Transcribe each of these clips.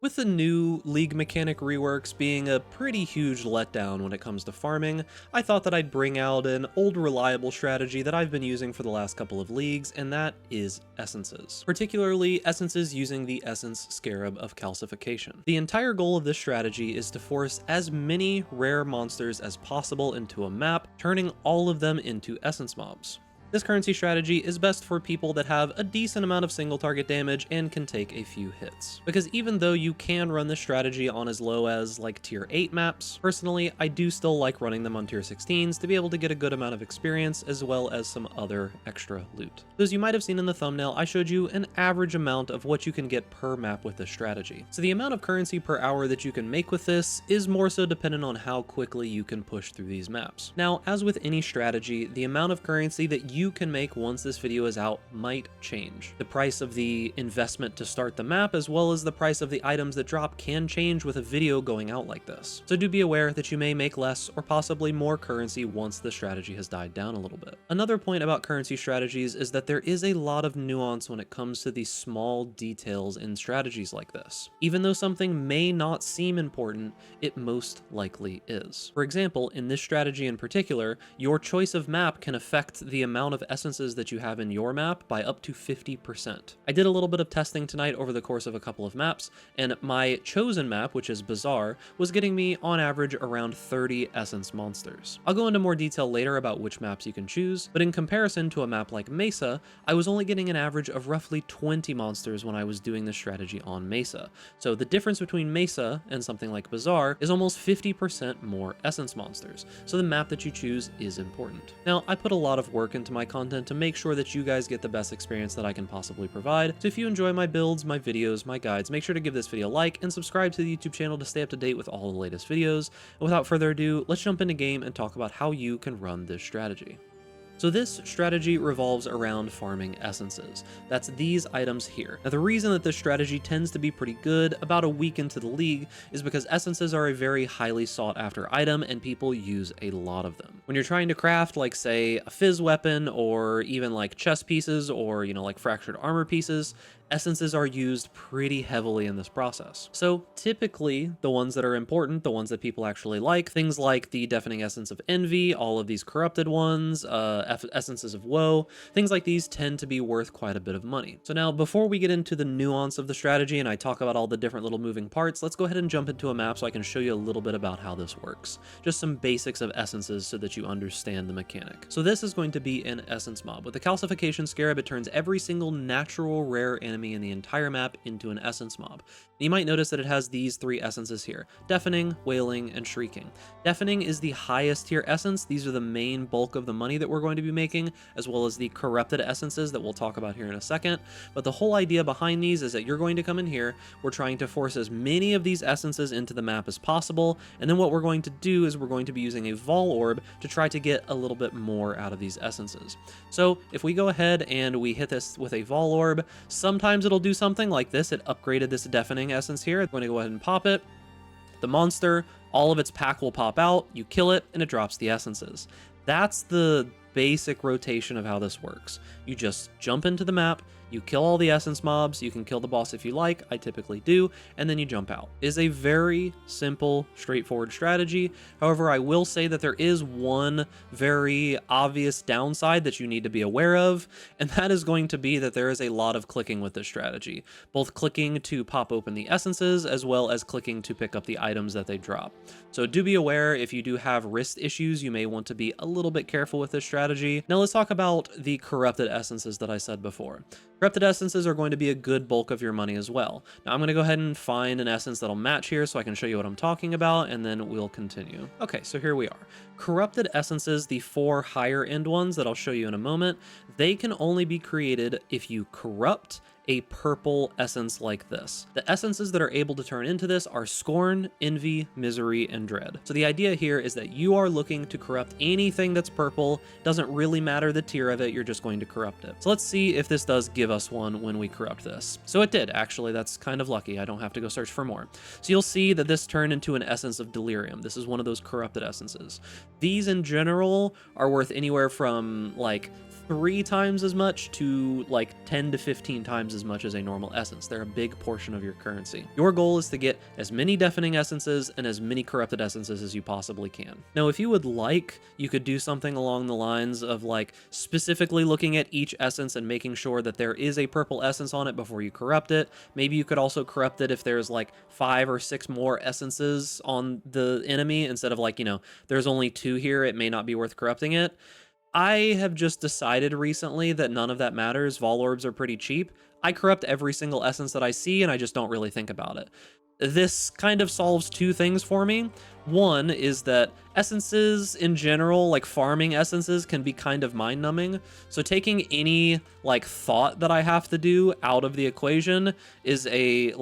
With the new League mechanic reworks being a pretty huge letdown when it comes to farming, I thought that I'd bring out an old reliable strategy that I've been using for the last couple of leagues, and that is essences. Particularly essences using the essence Scarab of calcification. The entire goal of this strategy is to force as many rare monsters as possible into a map, turning all of them into essence mobs. This currency strategy is best for people that have a decent amount of single target damage and can take a few hits. Because even though you can run this strategy on as low as like tier 8 maps, personally I do still like running them on tier 16s to be able to get a good amount of experience as well as some other extra loot. As you might have seen in the thumbnail, I showed you an average amount of what you can get per map with this strategy. So the amount of currency per hour that you can make with this is more so dependent on how quickly you can push through these maps. Now, as with any strategy, the amount of currency that you can make once this video is out might change. The price of the investment to start the map as well as the price of the items that drop can change with a video going out like this. So do be aware that you may make less or possibly more currency once the strategy has died down a little bit. Another point about currency strategies is that there is a lot of nuance when it comes to these small details in strategies like this. Even though something may not seem important, it most likely is. For example, in this strategy in particular, your choice of map can affect the amount of essences that you have in your map by up to 50%. I did a little bit of testing tonight over the course of a couple of maps, and my chosen map, which is Bazaar, was getting me on average around 30 essence monsters. I'll go into more detail later about which maps you can choose, but in comparison to a map like Mesa, I was only getting an average of roughly 20 monsters when I was doing this strategy on Mesa. So the difference between Mesa and something like Bazaar is almost 50% more essence monsters, so the map that you choose is important. Now, I put a lot of work into my content to make sure that you guys get the best experience that I can possibly provide. So if you enjoy my builds, my videos, my guides, make sure to give this video a like and subscribe to the YouTube channel to stay up to date with all the latest videos. And without further ado, let's jump into game and talk about how you can run this strategy. So this strategy revolves around farming essences. That's these items here. Now the reason that this strategy tends to be pretty good about a week into the league is because essences are a very highly sought after item and people use a lot of them. When you're trying to craft like say a fizz weapon or even like chest pieces or like fractured armor pieces, essences are used pretty heavily in this process. So typically the ones that are important, the ones that people actually like, things like the deafening essence of envy, all of these corrupted ones, essences of woe, things like these tend to be worth quite a bit of money. So now before we get into the nuance of the strategy and I talk about all the different little moving parts, let's go ahead and jump into a map so I can show you a little bit about how this works. Just some basics of essences so that you understand the mechanic. So this is going to be an essence mob. With the calcification scarab, it turns every single natural rare enemy in the entire map into an essence mob. You might notice that it has these three essences here: deafening, wailing, and shrieking. Deafening is the highest tier essence. These are the main bulk of the money that we're going to be making, as well as the corrupted essences that we'll talk about here in a second. But the whole idea behind these is that you're going to come in here, we're trying to force as many of these essences into the map as possible, and then what we're going to do is we're going to be using a vol orb to try to get a little bit more out of these essences. So if we go ahead and we hit this with a vol orb, sometimes it'll do something like this. It upgraded this deafening essence here. I'm going to go ahead and pop it. The monster, all of its pack will pop out, you kill it, and it drops the essences. That's the basic rotation of how this works. You just jump into the map, you kill all the essence mobs, you can kill the boss if you like, I typically do, and then you jump out. It is a very simple, straightforward strategy. However, I will say that there is one very obvious downside that you need to be aware of, and that is going to be that there is a lot of clicking with this strategy. Both clicking to pop open the essences, as well as clicking to pick up the items that they drop. So do be aware, if you do have wrist issues, you may want to be a little bit careful with this strategy. Now let's talk about the corrupted essences that I said before. Corrupted essences are going to be a good bulk of your money as well. Now I'm going to go ahead and find an essence that'll match here so I can show you what I'm talking about, and then we'll continue. Okay, so here we are. Corrupted essences, the 4 higher end ones that I'll show you in a moment, they can only be created if you corrupt a purple essence like this. The essences that are able to turn into this are Scorn, Envy, Misery, and Dread. So the idea here is that you are looking to corrupt anything that's purple. Doesn't really matter the tier of it, you're just going to corrupt it. So let's see if this does give us one when we corrupt this. So it did, actually. That's kind of lucky. I don't have to go search for more. So you'll see that this turned into an essence of Delirium. This is one of those corrupted essences. These in general are worth anywhere from like 3 times as much to like 10 to 15 times as much as a normal essence. They're a big portion of your currency. Your goal is to get as many deafening essences and as many corrupted essences as you possibly can. Now, if you would like, you could do something along the lines of like specifically looking at each essence and making sure that there is a purple essence on it before you corrupt it. Maybe you could also corrupt it if there's like 5 or 6 more essences on the enemy instead of like, there's only 2 here, it may not be worth corrupting it. I have just decided recently that none of that matters. Vol orbs are pretty cheap. I corrupt every single essence that I see, and I just don't really think about it. This kind of solves 2 things for me. One is that essences in general, like farming essences, can be kind of mind-numbing. So taking any like thought that I have to do out of the equation is a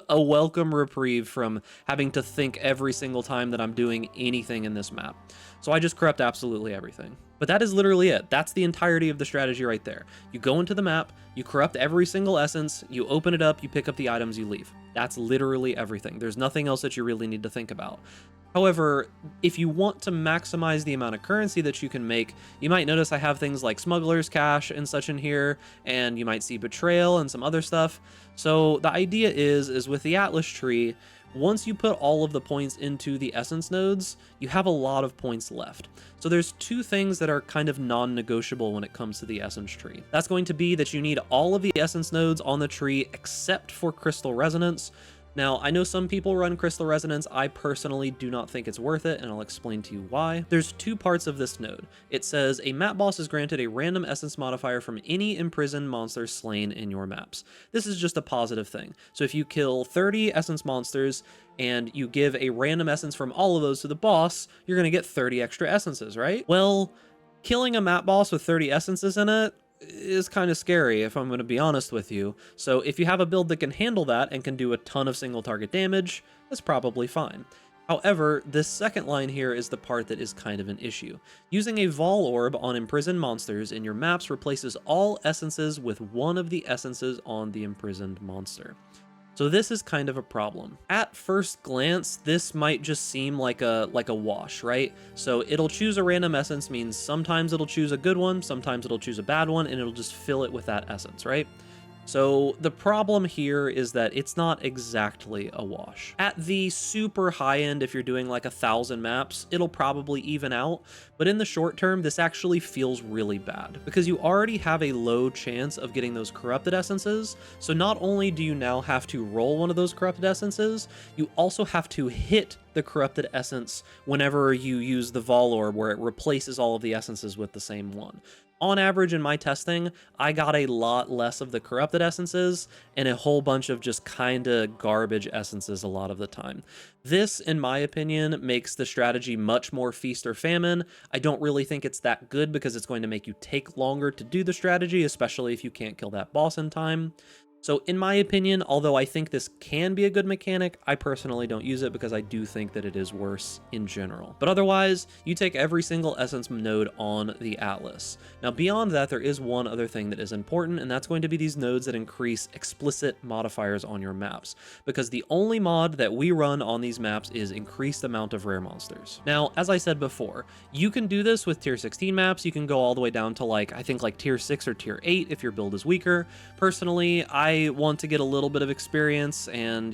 welcome reprieve from having to think every single time that I'm doing anything in this map. So I just corrupt absolutely everything. But that is literally it. That's the entirety of the strategy right there. You go into the map, you corrupt every single essence, you open it up, you pick up the items, you leave. That's literally everything. There's nothing else that you really need to think about. However, if you want to maximize the amount of currency that you can make, you might notice I have things like Smuggler's Cash and such in here, and you might see Betrayal and some other stuff. So the idea is with the Atlas tree, once you put all of the points into the essence nodes, you have a lot of points left. So there's 2 things that are kind of non-negotiable when it comes to the essence tree. That's going to be that you need all of the essence nodes on the tree except for Crystal Resonance. Now, I know some people run Crystal Resonance. I personally do not think it's worth it, and I'll explain to you why. There's 2 parts of this node. It says a map boss is granted a random essence modifier from any imprisoned monster slain in your maps. This is just a positive thing. So if you kill 30 essence monsters and you give a random essence from all of those to the boss, you're going to get 30 extra essences, right? Well, killing a map boss with 30 essences in it is kind of scary, if I'm going to be honest with you. So if you have a build that can handle that and can do a ton of single target damage, that's probably fine. However, this second line here is the part that is kind of an issue. Using a Vol Orb on imprisoned monsters in your maps replaces all essences with one of the essences on the imprisoned monster. So this is kind of a problem. At first glance, this might just seem like a wash, right? So it'll choose a random essence, means sometimes it'll choose a good one, sometimes it'll choose a bad one, and it'll just fill it with that essence, right? So the problem here is that it's not exactly a wash. At the super high end, if you're doing like 1,000 maps, it'll probably even out. But in the short term, this actually feels really bad because you already have a low chance of getting those corrupted essences. So not only do you now have to roll one of those corrupted essences, you also have to hit the corrupted essence whenever you use the Vol Orb, where it replaces all of the essences with the same one. On average, in my testing, I got a lot less of the corrupted essences and a whole bunch of just kinda garbage essences a lot of the time. This, in my opinion, makes the strategy much more feast or famine. I don't really think it's that good because it's going to make you take longer to do the strategy, especially if you can't kill that boss in time. So in my opinion, although I think this can be a good mechanic, I personally don't use it because I do think that it is worse in general. But otherwise, you take every single essence node on the Atlas. Now beyond that, there is one other thing that is important, and that's going to be these nodes that increase explicit modifiers on your maps. Because the only mod that we run on these maps is increased amount of rare monsters. Now, as I said before, you can do this with tier 16 maps. You can go all the way down to I think tier 6 or tier 8 if your build is weaker. Personally, I want to get a little bit of experience and,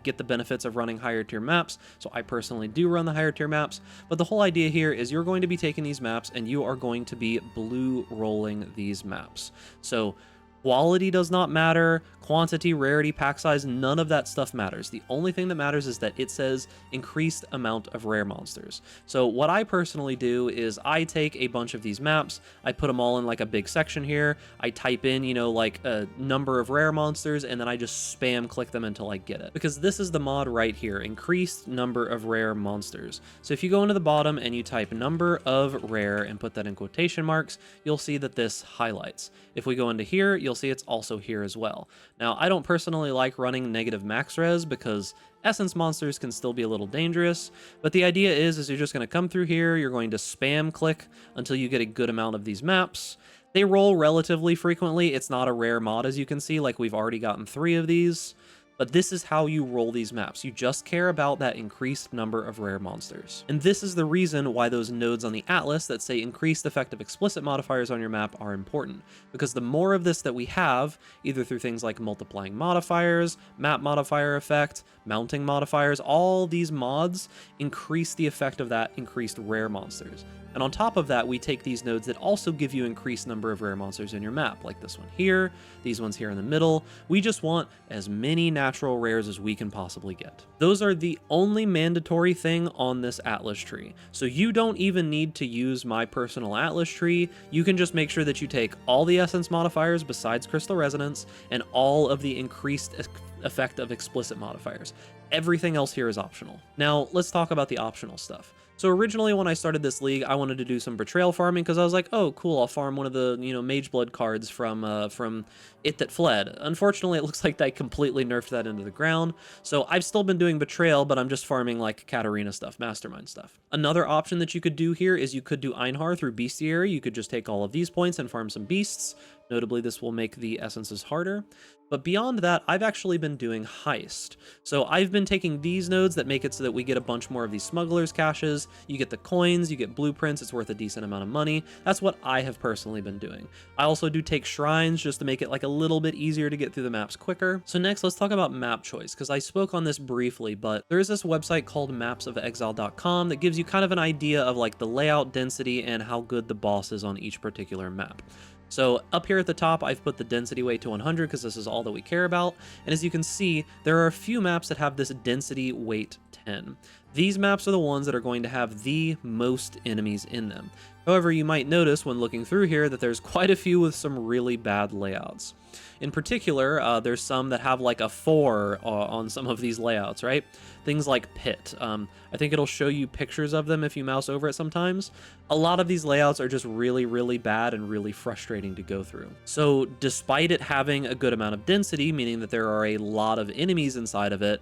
get the benefits of running higher tier maps. So I personally do run the higher tier maps. But the whole idea here is you're going to be taking these maps and you are going to be blue rolling these maps. So quality does not matter, quantity, rarity, pack size, none of that stuff matters. The only thing that matters is that it says increased amount of rare monsters. So what I personally do is I take a bunch of these maps, I put them all in a big section here, I type in, a number of rare monsters, and then I just spam click them until I get it. Because this is the mod right here, increased number of rare monsters. So if you go into the bottom and you type number of rare and put that in quotation marks, you'll see that this highlights. If we go into here, you'll see it's also here as well. Now, I don't personally like running negative max res because essence monsters can still be a little dangerous, but the idea is you're just going to come through here, you're going to spam click until you get a good amount of these maps. They roll relatively frequently. It's not a rare mod, as you can see, we've already gotten 3 of these. but this is how you roll these maps. You just care about that increased number of rare monsters. And this is the reason why those nodes on the atlas that say increased effective explicit modifiers on your map are important, because the more of this that we have, either through things like multiplying modifiers, map modifier effect, mounting modifiers, all these mods increase the effect of that increased rare monsters. And on top of that, we take these nodes that also give you increased number of rare monsters in your map, like this one here, these ones here in the middle. We just want as many natural rares as we can possibly get. Those are the only mandatory thing on this Atlas tree. So you don't even need to use my personal Atlas tree. You can just make sure that you take all the essence modifiers besides Crystal Resonance and all of the increased effect of explicit modifiers. Everything else here is optional. Now, let's talk about the optional stuff. So originally when I started this league, I wanted to do some Betrayal farming because I was like, oh, cool, I'll farm one of the, Mage Blood cards from It That Fled. Unfortunately, it looks like they completely nerfed that into the ground. So I've still been doing Betrayal, but I'm just farming like Katarina stuff, Mastermind stuff. Another option that you could do here is you could do Einhar through Bestiary. You could just take all of these points and farm some beasts. Notably, this will make the essences harder. But beyond that, I've actually been doing Heist. So I've been taking these nodes that make it so that we get a bunch more of these smugglers caches. You get the coins, you get blueprints, it's worth a decent amount of money. That's what I have personally been doing. I also do take shrines just to make it like a little bit easier to get through the maps quicker. So next, let's talk about map choice, because I spoke on this briefly, but there is this website called mapsofexile.com that gives you kind of an idea of like the layout, density, and how good the boss is on each particular map. So up here at the top, I've put the density weight to 100 because this is all that we care about. And as you can see, there are a few maps that have this density weight 10. These maps are the ones that are going to have the most enemies in them. However, you might notice when looking through here that there's quite a few with some really bad layouts. In particular, there's some that have like a 4 on some of these layouts, right? Things like Pit. I think it'll show you pictures of them if you mouse over it sometimes. A lot of these layouts are just really, really bad and really frustrating to go through. So despite it having a good amount of density, meaning that there are a lot of enemies inside of it,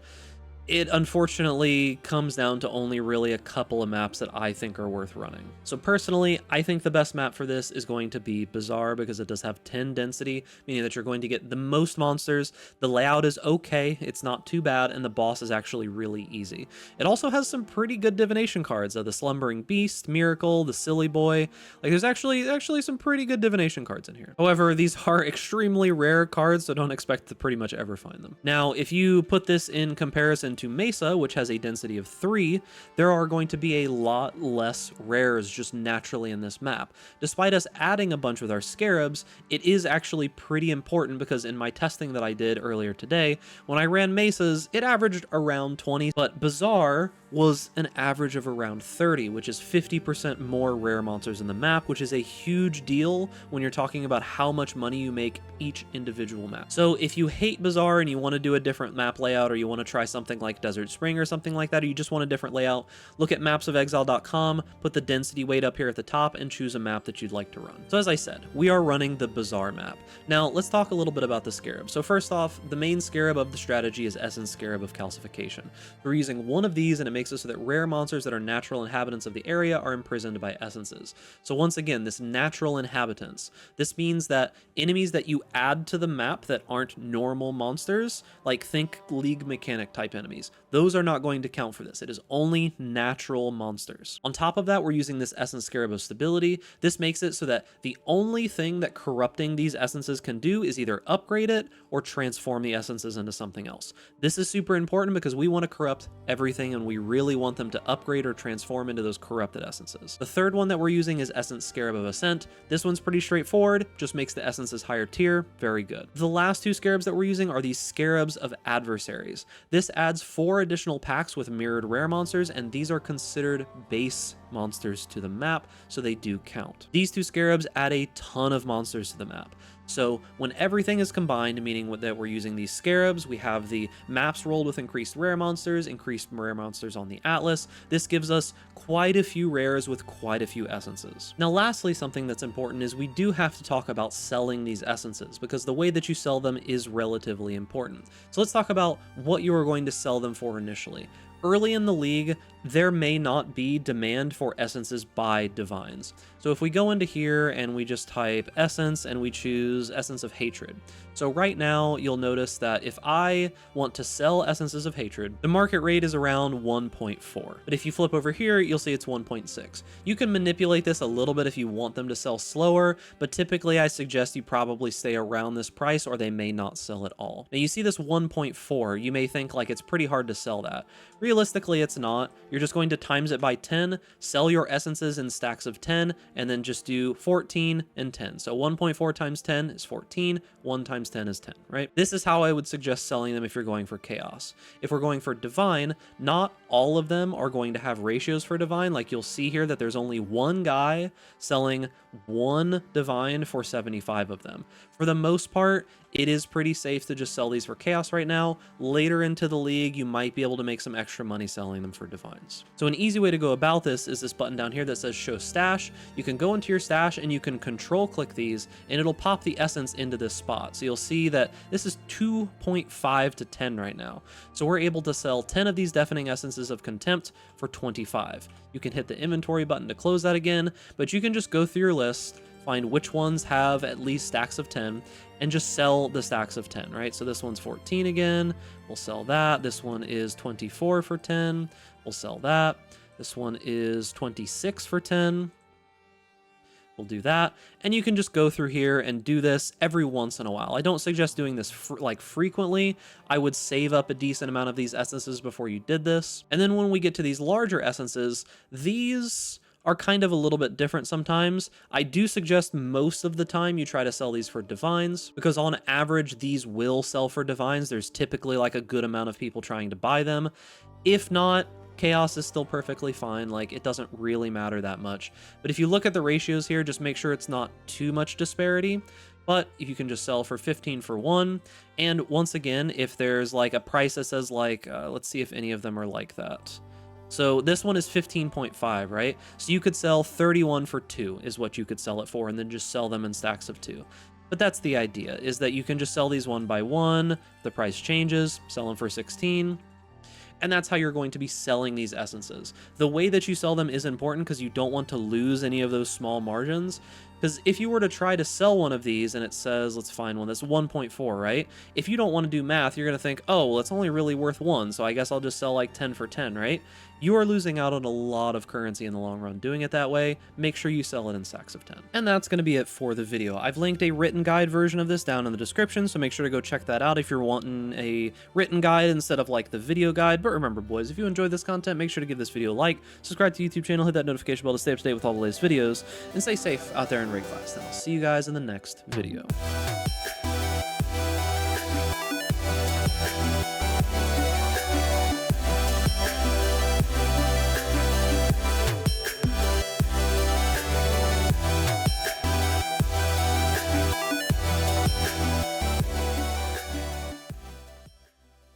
it unfortunately comes down to only really a couple of maps that I think are worth running. So personally, I think the best map for this is going to be Bazaar because it does have 10 density, meaning that you're going to get the most monsters. The layout is okay, it's not too bad, and the boss is actually really easy. It also has some pretty good divination cards, the Slumbering Beast, Miracle, the Silly Boy. Like there's actually some pretty good divination cards in here. However, these are extremely rare cards, so don't expect to pretty much ever find them. Now, if you put this in comparison to Mesa, which has a density of 3, there are going to be a lot less rares just naturally in this map. Despite us adding a bunch with our Scarabs, it is actually pretty important because in my testing that I did earlier today, when I ran Mesas, it averaged around 20, but Bazaar was an average of around 30, which is 50% more rare monsters in the map, which is a huge deal when you're talking about how much money you make each individual map. So if you hate Bazaar and you want to do a different map layout, or you want to try something like Desert Spring or something like that, or you just want a different layout, look at mapsofexile.com, put the density weight up here at the top, and choose a map that you'd like to run. So as I said, we are running the Bazaar map. Now let's talk a little bit about the Scarab. So first off, the main Scarab of the strategy is Essence Scarab of Calcification. We're using one of these and it makes it so that rare monsters that are natural inhabitants of the area are imprisoned by essences. So once again, this natural inhabitants, this means that enemies that you add to the map that aren't normal monsters, like think League mechanic type enemies, those are not going to count for this. It is only natural monsters. On top of that, we're using this Essence Scarab of Stability. This makes it so that the only thing that corrupting these essences can do is either upgrade it or transform the essences into something else. This is super important because we want to corrupt everything and we really want them to upgrade or transform into those corrupted essences. The third one that we're using is Essence Scarab of Ascent. This one's pretty straightforward, just makes the essences higher tier, very good. The last two Scarabs that we're using are these Scarabs of Adversaries. This adds 4 additional packs with mirrored rare monsters, and these are considered base monsters to the map, so they do count. These two Scarabs add a ton of monsters to the map. So when everything is combined, meaning that we're using these Scarabs, we have the maps rolled with increased rare monsters on the Atlas. This gives us quite a few rares with quite a few essences. Now lastly, something that's important is we do have to talk about selling these essences because the way that you sell them is relatively important. So let's talk about what you are going to sell them for initially. Early in the league, there may not be demand for essences by divines. So if we go into here and we just type essence and we choose essence of hatred. So right now you'll notice that if I want to sell essences of hatred, the market rate is around 1.4. But if you flip over here, you'll see it's 1.6. You can manipulate this a little bit if you want them to sell slower, but typically I suggest you probably stay around this price or they may not sell at all. Now you see this 1.4, you may think like it's pretty hard to sell that. Realistically, it's not. You're just going to times it by 10, sell your essences in stacks of 10, and then just do 14 and 10. So 1.4 times 10 is 14, 1 times 10 is 10, right? This is how I would suggest selling them if you're going for chaos. If we're going for divine, not all of them are going to have ratios for divine. Like you'll see here that there's only one guy selling one divine for 75 of them. For the most part, it is pretty safe to just sell these for chaos right now. Later into the league, you might be able to make some extra money selling them for divines. So an easy way to go about this is this button down here that says show stash. You can go into your stash and you can control click these and it'll pop the essence into this spot. So you'll see that this is 2.5 to 10 right now. So we're able to sell 10 of these deafening essences of contempt for 25. You can hit the inventory button to close that again, but you can just go through your list, find which ones have at least stacks of 10 and just sell the stacks of 10, right? So this one's 14 again, we'll sell that. This one is 24 for 10, we'll sell that. This one is 26 for 10. We'll do that. And you can just go through here and do this every once in a while. I don't suggest doing this frequently. I would save up a decent amount of these essences before you did this. And then when we get to these larger essences, these are kind of a little bit different sometimes. I do suggest most of the time you try to sell these for divines, because on average these will sell for divines. There's typically like a good amount of people trying to buy them. If not, chaos is still perfectly fine. Like, it doesn't really matter that much. But if you look at the ratios here, just make sure it's not too much disparity. But if you can just sell for 15 for one, and once again, if there's like a price that says like, let's see if any of them are like that. So this one is 15.5, right? So you could sell 31 for 2 is what you could sell it for, and then just sell them in stacks of 2. But that's the idea, is that you can just sell these one by one. If the price changes, sell them for 16. And that's how you're going to be selling these essences. The way that you sell them is important because you don't want to lose any of those small margins. Because if you were to try to sell one of these and it says, let's find one that's 1.4, right? If you don't want to do math, you're going to think, oh, well, it's only really worth 1, so I guess I'll just sell like 10 for 10, right? You are losing out on a lot of currency in the long run doing it that way. Make sure you sell it in stacks of 10. And that's going to be it for the video. I've linked a written guide version of this down in the description, so make sure to go check that out if you're wanting a written guide instead of like the video guide. But remember, boys, if you enjoyed this content, make sure to give this video a like, subscribe to the YouTube channel, hit that notification bell to stay up to date with all the latest videos, and stay safe out there in Rig Fast. And I'll see you guys in the next video.